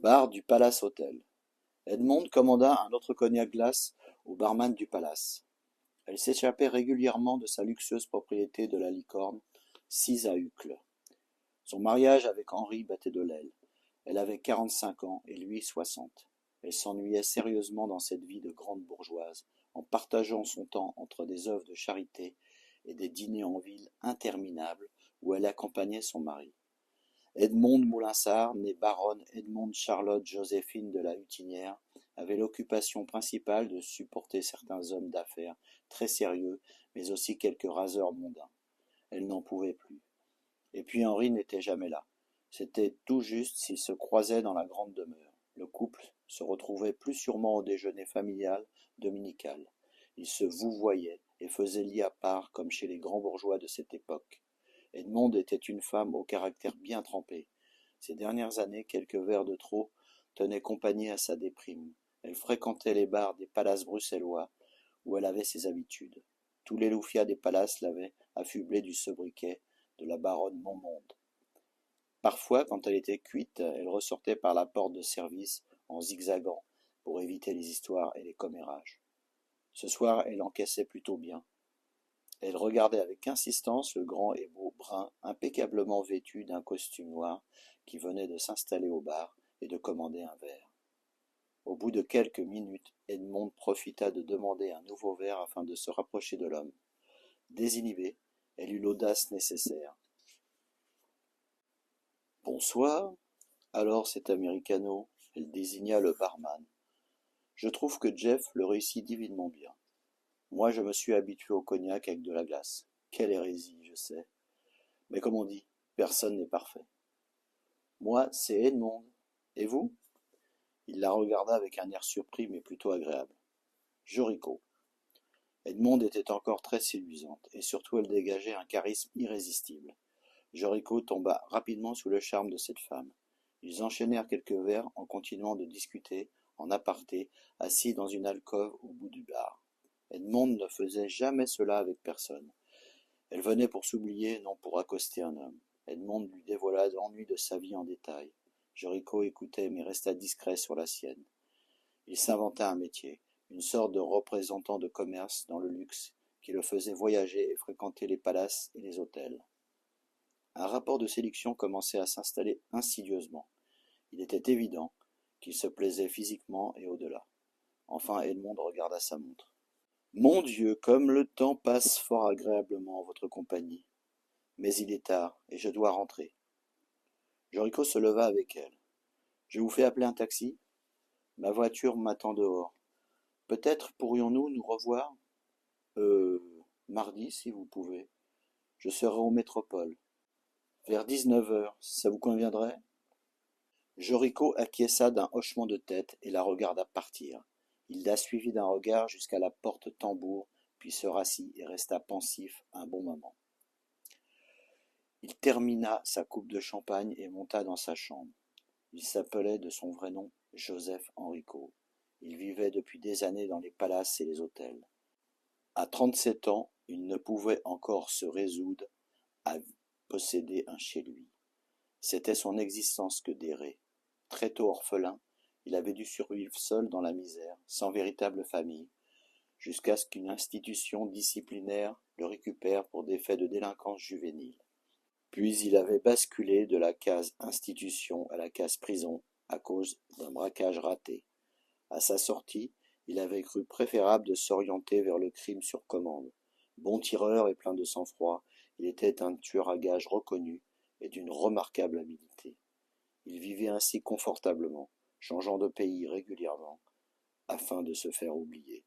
Bar du Palace Hotel. Edmond commanda un autre cognac glace au barman du Palace. Elle s'échappait régulièrement de sa luxueuse propriété de la Licorne, 6 à Uccle. Son mariage avec Henri battait de l'aile. Elle avait 45 ans et lui 60. Elle s'ennuyait sérieusement dans cette vie de grande bourgeoise, en partageant son temps entre des œuvres de charité et des dîners en ville interminables où elle accompagnait son mari. Edmonde Moulinsart, née baronne Edmonde Charlotte Joséphine de la Hutinière, avait l'occupation principale de supporter certains hommes d'affaires très sérieux, mais aussi quelques raseurs mondains. Elle n'en pouvait plus. Et puis Henri n'était jamais là. C'était tout juste s'ils se croisaient dans la grande demeure. Le couple se retrouvait plus sûrement au déjeuner familial dominical. Ils se vouvoyaient et faisaient lit à part comme chez les grands bourgeois de cette époque. Edmonde était une femme au caractère bien trempé. Ces dernières années, quelques verres de trop tenaient compagnie à sa déprime. Elle fréquentait les bars des palaces bruxellois, où elle avait ses habitudes. Tous les loufiats des palaces l'avaient affublée du sobriquet de la baronne Monmonde. Parfois, quand elle était cuite, elle ressortait par la porte de service en zigzagant pour éviter les histoires et les commérages. Ce soir, elle encaissait plutôt bien. Elle regardait avec insistance le grand et beau brun impeccablement vêtu d'un costume noir qui venait de s'installer au bar et de commander un verre. Au bout de quelques minutes, Edmond profita de demander un nouveau verre afin de se rapprocher de l'homme. Désinhibée, elle eut l'audace nécessaire. Bonsoir. Alors cet americano, elle désigna le barman. Je trouve que Jeff le réussit divinement bien. Moi, je me suis habitué au cognac avec de la glace. Quelle hérésie, je sais. Mais comme on dit, personne n'est parfait. Moi, c'est Edmond. Et vous? Il la regarda avec un air surpris mais plutôt agréable. Joricho. Edmond était encore très séduisante, et surtout elle dégageait un charisme irrésistible. Joricho tomba rapidement sous le charme de cette femme. Ils enchaînèrent quelques verres en continuant de discuter, en aparté, assis dans une alcôve au bout du bar. Edmond ne faisait jamais cela avec personne. Elle venait pour s'oublier, non pour accoster un homme. Edmond lui dévoila l'ennui de sa vie en détail. Joricho écoutait mais resta discret sur la sienne. Il s'inventa un métier, une sorte de représentant de commerce dans le luxe, qui le faisait voyager et fréquenter les palaces et les hôtels. Un rapport de séduction commençait à s'installer insidieusement. Il était évident qu'il se plaisait physiquement et au-delà. Enfin Edmond regarda sa montre. Mon Dieu, comme le temps passe fort agréablement en votre compagnie. Mais il est tard, et je dois rentrer. Joricho se leva avec elle. Je vous fais appeler un taxi? Ma voiture m'attend dehors. Peut-être pourrions-nous nous revoir? Euh, mardi, si vous pouvez. Je serai au Métropole. Vers 19 heures, ça vous conviendrait? Joricho acquiesça d'un hochement de tête et la regarda partir. Il la suivit d'un regard jusqu'à la porte-tambour, puis se rassit et resta pensif un bon moment. Il termina sa coupe de champagne et monta dans sa chambre. Il s'appelait de son vrai nom Joseph Henrico. Il vivait depuis des années dans les palaces et les hôtels. À 37 ans, il ne pouvait encore se résoudre à posséder un chez lui. C'était son existence que d'errer. Très tôt orphelin, il avait dû survivre seul dans la misère, sans véritable famille, jusqu'à ce qu'une institution disciplinaire le récupère pour des faits de délinquance juvénile. Puis il avait basculé de la case institution à la case prison à cause d'un braquage raté. À sa sortie, il avait cru préférable de s'orienter vers le crime sur commande. Bon tireur et plein de sang-froid, il était un tueur à gages reconnu et d'une remarquable habileté. Il vivait ainsi confortablement, changeant de pays régulièrement, afin de se faire oublier.